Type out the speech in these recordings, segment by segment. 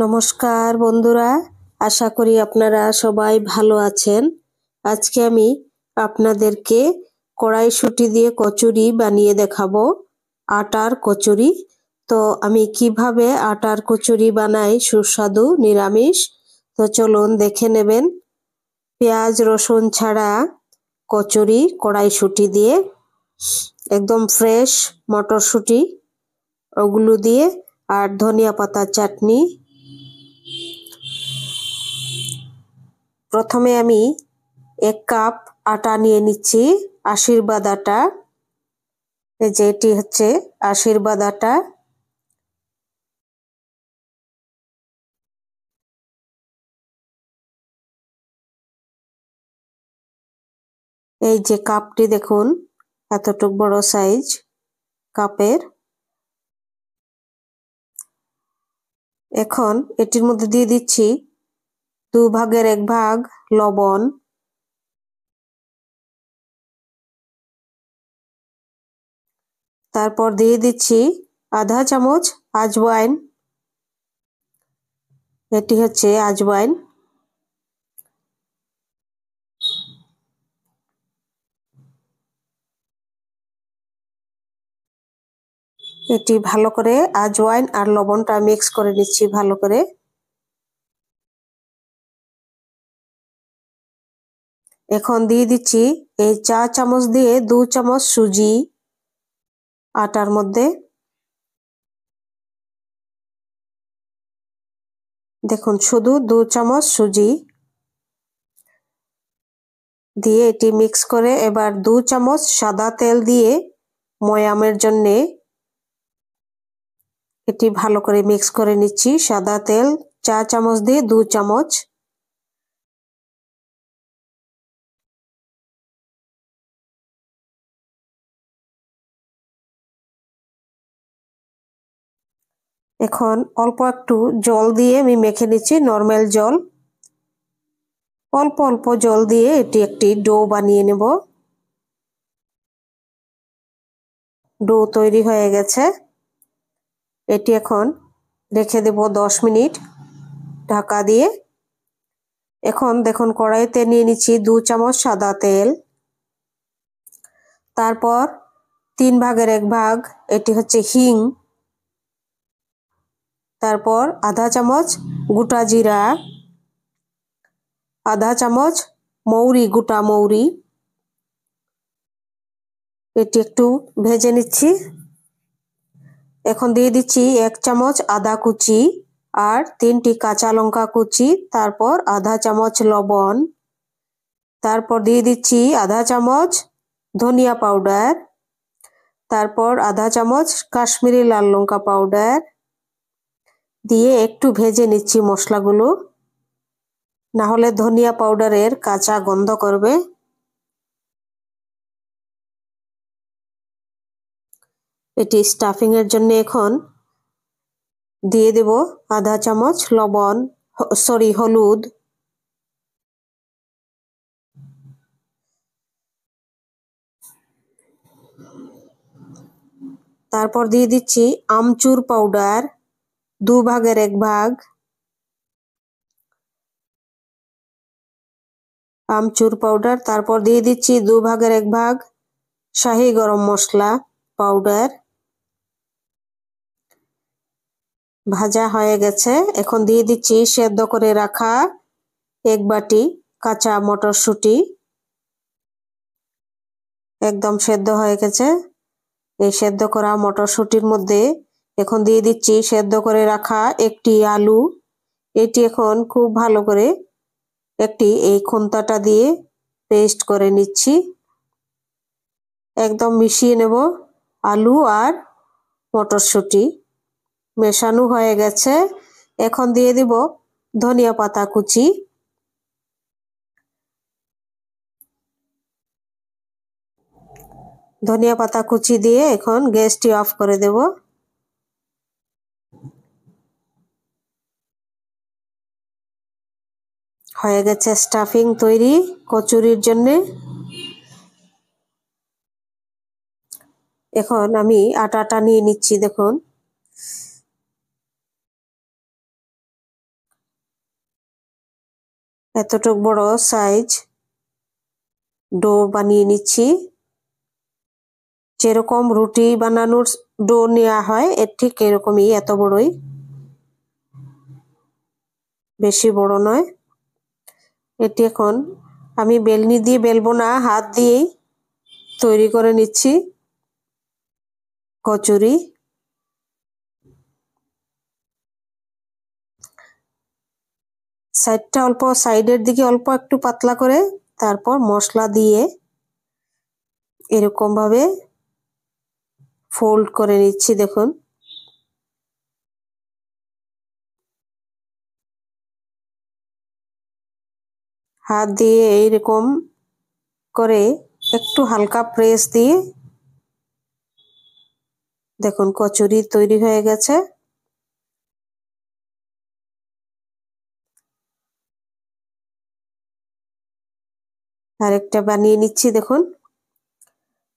নমস্কার বন্ধুরা, আশা করি আপনারা সবাই ভালো আছেন। আজকে আমি আপনাদেরকে কড়াইশুঁটি দিয়ে কচুরি বানিয়ে দেখাবো, আটার কচুরি। তো আমি কিভাবে আটার কচুরি বানাই সুস্বাদু নিরামিষ, তো চলুন দেখে নেবেন। পেঁয়াজ রসুন ছাড়া কচুরি কড়াইশুঁটি দিয়ে, একদম ফ্রেশ মটরশুঁটি ওগুলো দিয়ে, আর ধনিয়া পাতার চাটনি। প্রথমে আমি 1 কাপ আটা নিয়ে নিচ্ছি, আশীর্বাদ আটা। এই যে এটি হচ্ছে আশীর্বাদ আটা। এই যে কাপটি দেখুন, এতটুক বড় সাইজ কাপের। এখন এটির মধ্যে দিয়ে দিচ্ছি 2 ভাগের 1 ভাগ লবণ, তারপর দিয়ে দিচ্ছি আধা চামচ আজওয়াইন। এটি হচ্ছে আজওয়াইন। এটি ভালো করে আজওয়াইন আর লবণটা মিক্স করে নিচ্ছি ভালো করে। এখন দিয়ে দিচ্ছি এই 4 চামচ দিয়ে 2 চামচ সুজি আটার মধ্যে। দেখুন, শুধু 2 চামচ সুজি দিয়ে এটি মিক্স করে এবার 2 চামচ সাদা তেল দিয়ে ময়ামের জন্যে এটি ভালো করে মিক্স করে নিচ্ছি। সাদা তেল 4 চামচ দিয়ে 2 চামচ। এখন অল্প একটু জল দিয়ে আমি মেখে নিচ্ছি, নরমাল জল। অল্প অল্প জল দিয়ে এটি একটি ডো বানিয়ে নেব। ডো তৈরি হয়ে গেছে। এটি এখন রেখে দেব 10 মিনিট ঢাকা দিয়ে। এখন দেখুন, কড়াইতে নিয়ে নিচ্ছি 2 চামচ সাদা তেল, তারপর 3 ভাগের 1 ভাগ এটি হচ্ছে হিং, তারপর আধা চামচ গোটা জিরা, আধা চামচ মৌরি, গোটা মৌরি। এটি একটু ভেজে নিচ্ছি। এখন দিয়ে দিচ্ছি 1 চামচ আদা কুচি আর 3টি কাঁচা লঙ্কা কুচি, তারপর আধা চামচ লবণ, তারপর দিয়ে দিচ্ছি আধা চামচ ধনিয়া পাউডার, তারপর আধা চামচ কাশ্মীরি লাল লঙ্কা পাউডার দিয়ে একটু ভেজে নিচ্ছি মশলাগুলো, না হলে ধনিয়া পাউডারের কাঁচা গন্ধ করবে। এটি স্টাফিং এর জন্য এখন দিয়ে দেব আধা চামচ লবণ, হলুদ, তারপর দিয়ে দিচ্ছি আমচুর পাউডার 2 ভাগের 1 ভাগ, আমচুর পাউডার। তারপর দিয়ে দিচ্ছি 2 ভাগের 1 ভাগ শাহি গরম মশলা পাউডার। ভাজা হয়ে গেছে। এখন দিয়ে দিচ্ছি সেদ্ধ করে রাখা 1 বাটি কাঁচা মটরশুঁটি, একদম সেদ্ধ হয়ে গেছে। এই সেদ্ধ করা মটরশুঁটির মধ্যে এখন দিয়ে দিচ্ছি সেদ্ধ করে রাখা একটি আলু। এটি এখন খুব ভালো করে এই খুন্তাটা দিয়ে পেস্ট করে নিচ্ছি। একদম মিশিয়ে নেব। আলু আর মটরশুঁটি মেশানো হয়ে গেছে। এখন দিয়ে দিব ধনিয়া পাতা কুচি, ধনিয়া পাতা কুচি দিয়ে এখন গ্যাসটি অফ করে দেব। হয়ে গেছে স্টাফিং তৈরি কচুরির জন্যে। এখন আমি আটাটা নিয়ে নিচ্ছি। দেখুন, এতটুক বড় সাইজ ডো বানিয়ে নিচ্ছি। যেরকম রুটি বানানোর ডো নেওয়া হয় এর ঠিক এরকমই, এত বড়ই, বেশি বড় নয়। এটি এখন আমি বেলনি দিয়ে বেলবো না, হাত দিয়েই তৈরি করে নিচ্ছি কচুরি। সাইডটা অল্প, সাইডের দিকে অল্প একটু পাতলা করে, তারপর মশলা দিয়ে এরকম ভাবে ফোল্ড করে নিচ্ছি। দেখুন হাত দিয়ে এইরকম করে একটু হালকা প্রেস দিয়ে দেখুন কচুরি তৈরি হয়ে গেছে। আরেকটা বানিয়ে নিচ্ছি, দেখুন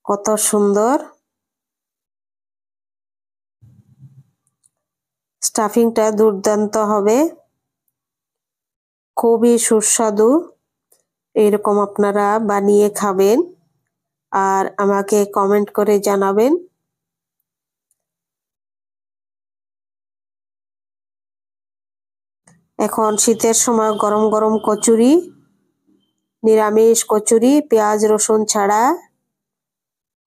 কত সুন্দর। স্টাফিংটা দুর্দান্ত হবে, খুবই সুস্বাদু। এরকম আপনারা বানিয়ে খাবেন আর আমাকে কমেন্ট করে জানাবেন। এখন শীতের সময় গরম গরম কচুরি, নিরামিষ কচুরি, পেঁয়াজ রসুন ছাড়া,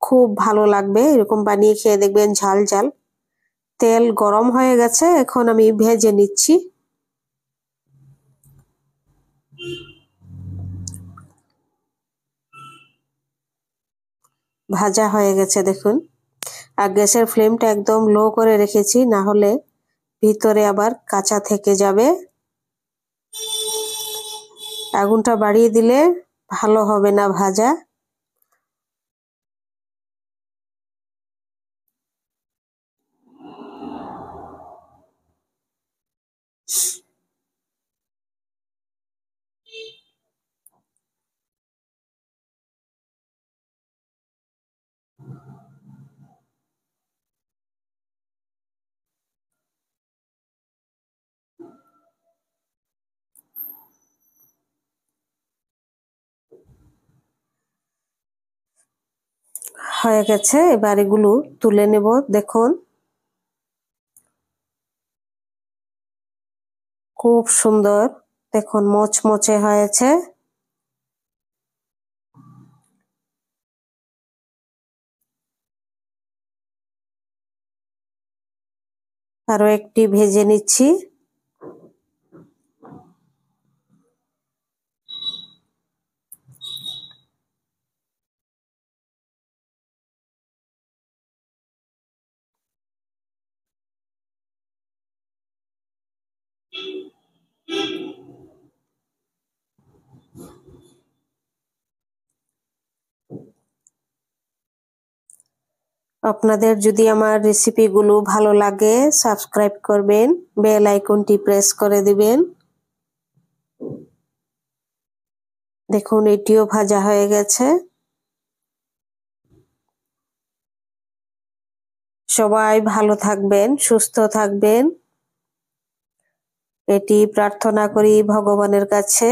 খুব ভালো লাগবে। এরকম বানিয়ে খেয়ে দেখবেন, ঝাল ঝাল। তেল গরম হয়ে গেছে, এখন আমি ভেজে নিচ্ছি। ভাজা হয়ে গেছে দেখুন। আর গ্যাসের ফ্লেমটা একদম লো করে রেখেছি, না হলে ভিতরে আবার কাঁচা থেকে যাবে। আগুনটা বাড়িয়ে দিলে ভালো হবে না ভাজা। হয়ে গেছে, এবার এগুলো তুলে নেব। দেখুন খুব সুন্দর, দেখুন মচমচে হয়েছে। আরো একটি ভেজে নিচ্ছি। আপনাদের যদি আমার রেসিপিগুলো ভালো লাগে, সাবস্ক্রাইব করবেন, বেল আইকনটি প্রেস করে দিবেন। দেখুন এটিও ভাজা হয়ে গেছে। সবাই ভালো থাকবেন, সুস্থ থাকবেন, এটি প্রার্থনা করি ভগবানের কাছে।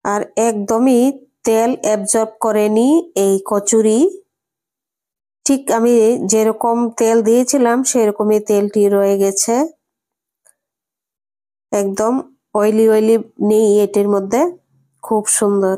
আর একদমই তেল অ্যাবজর্ব করেনি এই কচুরি। ঠিক আমি যেরকম তেল দিয়েছিলাম সেরকমই তেলটি রয়ে গেছে, একদম অয়েলি অয়েলি নেই এটির মধ্যে, খুব সুন্দর।